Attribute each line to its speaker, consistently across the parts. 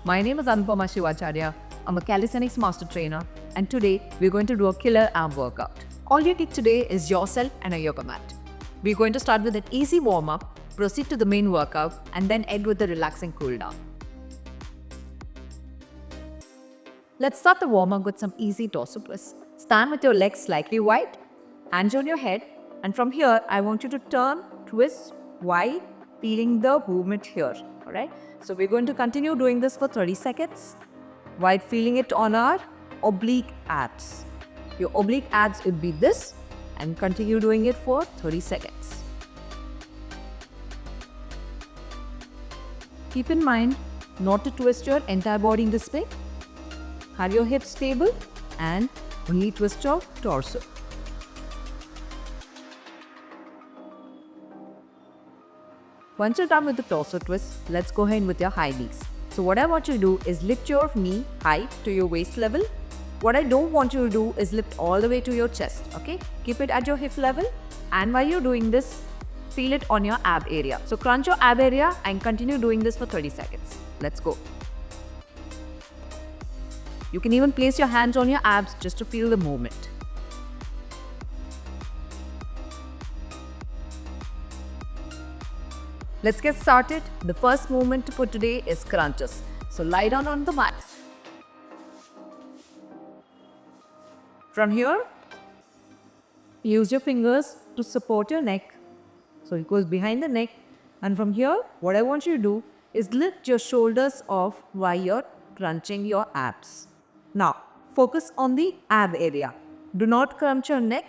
Speaker 1: My name is Anupama Shivacharya. I'm a calisthenics master trainer, and today we're going to do a killer ab workout. All you need today is yourself and a yoga mat. We're going to start with an easy warm-up, proceed to the main workout, and then end with a relaxing cool down. Let's start the warm-up with some easy torso twists. Stand with your legs slightly wide, hands on your head, and from here, I want you to turn, twist, wide, feeling the movement here. Alright? So we're going to continue doing this for 30 seconds while feeling it on our oblique abs. Your oblique abs would be this, and continue doing it for 30 seconds. Keep in mind not to twist your entire body in this way. Have your hips stable and only twist your torso. Once you're done with the torso twist, let's go ahead with your high knees. So what I want you to do is lift your knee high to your waist level. What I don't want you to do is lift all the way to your chest, okay? Keep it at your hip level, and while you're doing this, feel it on your ab area. So crunch your ab area and continue doing this for 30 seconds. Let's go. You can even place your hands on your abs just to feel the movement. Let's get started. The first movement for today is crunches. So lie down on the mat. From here, use your fingers to support your neck. So it goes behind the neck. And from here, what I want you to do is lift your shoulders off while you're crunching your abs. Now, focus on the ab area. Do not crunch your neck.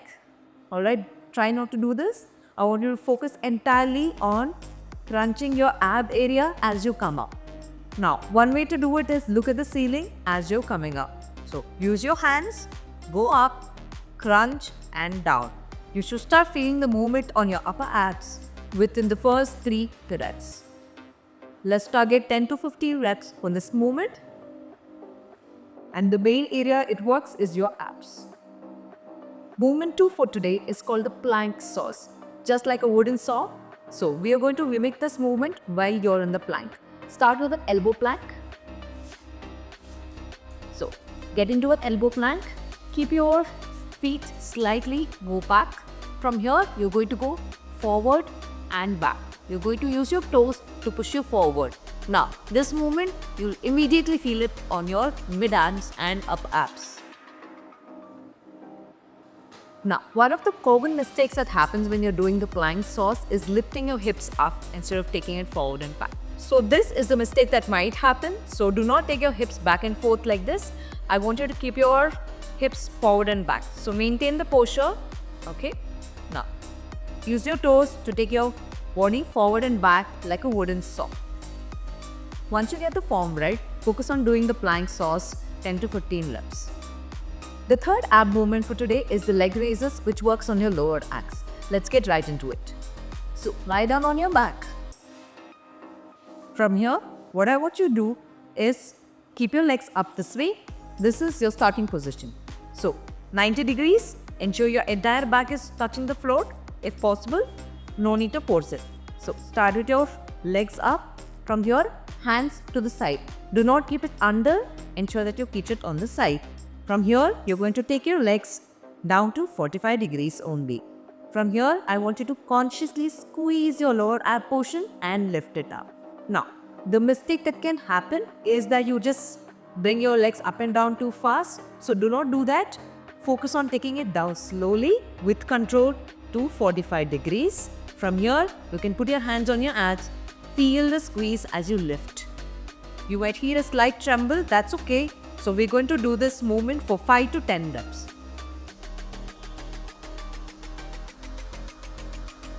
Speaker 1: Alright, try not to do this. I want you to focus entirely on crunching your ab area as you come up. Now, one way to do it is look at the ceiling as you're coming up. So, use your hands, go up, crunch and down. You should start feeling the movement on your upper abs within the first 3 reps. Let's target 10 to 15 reps on this movement. And the main area it works is your abs. Movement 2 for today is called the plank saws. Just like a wooden saw. So we are going to mimic this movement while you're in the plank. Start with an elbow plank. So get into an elbow plank. Keep your feet slightly move back. From here, you're going to go forward and back. You're going to use your toes to push you forward. Now, this movement, you'll immediately feel it on your mid-abs and upper abs. Now, one of the common mistakes that happens when you're doing the plank saws is lifting your hips up instead of taking it forward and back. So this is the mistake that might happen. So do not take your hips back and forth like this. I want you to keep your hips forward and back. So maintain the posture, okay? Now, use your toes to take your body forward and back like a wooden saw. Once you get the form right, focus on doing the plank saws 10 to 15 reps. The third ab movement for today is the leg raises, which works on your lower abs. Let's get right into it. So lie down on your back. From here, what I want you to do is keep your legs up this way. This is your starting position. So 90 degrees, ensure your entire back is touching the floor. If possible, no need to force it. So start with your legs up. From here, hands to the side. Do not keep it under, ensure that you keep it on the side. From here, you're going to take your legs down to 45 degrees only. From here, I want you to consciously squeeze your lower ab portion and lift it up. Now, the mistake that can happen is that you just bring your legs up and down too fast. So do not do that. Focus on taking it down slowly with control to 45 degrees. From here, you can put your hands on your abs. Feel the squeeze as you lift. You might hear a slight tremble, that's okay. So we're going to do this movement for 5 to 10 reps.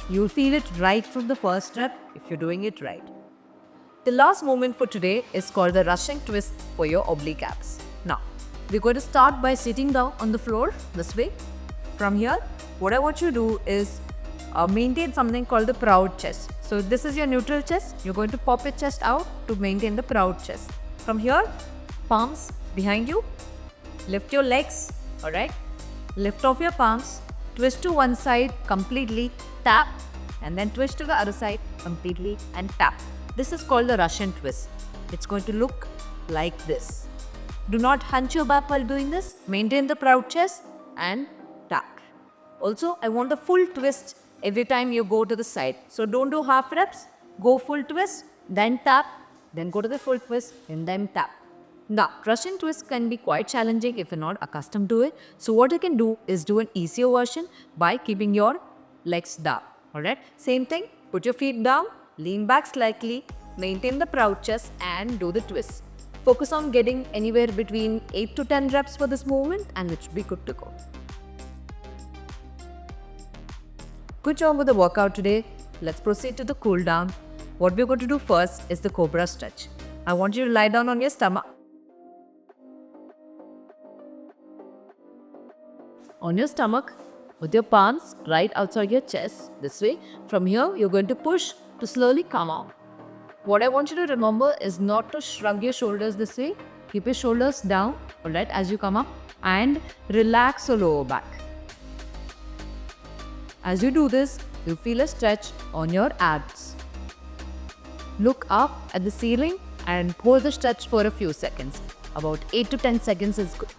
Speaker 1: You'll feel it right from the first rep if you're doing it right. The last movement for today is called the Russian twist for your oblique abs. Now, we're going to start by sitting down on the floor this way. From here, what I want you to do is maintain something called the proud chest. So this is your neutral chest. You're going to pop your chest out to maintain the proud chest. From here, palms behind you. Lift your legs, alright? Lift off your palms. Twist to one side completely, tap, and then twist to the other side completely and tap. This is called the Russian twist. It's going to look like this. Do not hunch your back while doing this. Maintain the proud chest and tap. Also, I want the full twist every time you go to the side. So don't do half reps. Go full twist, then tap, then go to the full twist, and then tap. Now, Russian twist can be quite challenging if you're not accustomed to it. So what you can do is do an easier version by keeping your legs down. Alright? Same thing. Put your feet down, lean back slightly, maintain the proud chest and do the twist. Focus on getting anywhere between 8 to 10 reps for this movement and it should be good to go. Good job with the workout today. Let's proceed to the cool down. What we're going to do first is the cobra stretch. I want you to lie down on your stomach. On your stomach with your palms right outside your chest this way. From here, you're going to push to slowly come out. What I want you to remember is not to shrug your shoulders this way. Keep your shoulders down, alright, as you come up and relax your lower back. As you do this, you feel a stretch on your abs. Look up at the ceiling and hold the stretch for a few seconds. About 8 to 10 seconds is good.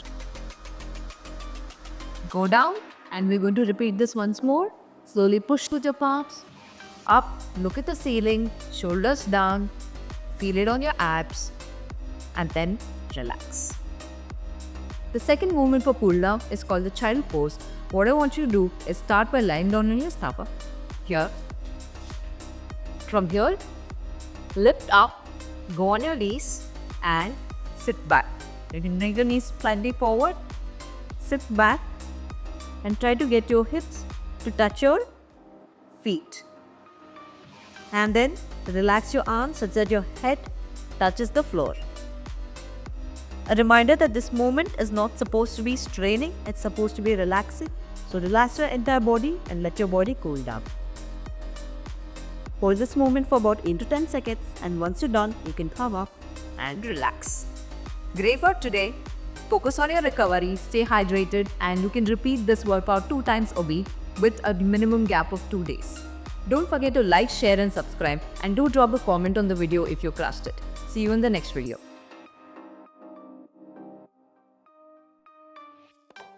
Speaker 1: Go down and we're going to repeat this once more. Slowly push with your palms. Up, look at the ceiling, shoulders down, feel it on your abs, and then relax. The second movement for cool down is called the child pose. What I want you to do is start by lying down on your stomach. Here. From here, lift up, go on your knees, and sit back. You can bring your knees slightly forward, sit back, and try to get your hips to touch your feet. And then relax your arms such that your head touches the floor. A reminder that this movement is not supposed to be straining, it's supposed to be relaxing. So relax your entire body and let your body cool down. Hold this movement for about 8 to 10 seconds and once you're done, you can come up and relax. Great work today. Focus on your recovery, stay hydrated, and you can repeat this workout 2 times a week with a minimum gap of 2 days. Don't forget to like, share and subscribe, and do drop a comment on the video if you crushed it. See you in the next video.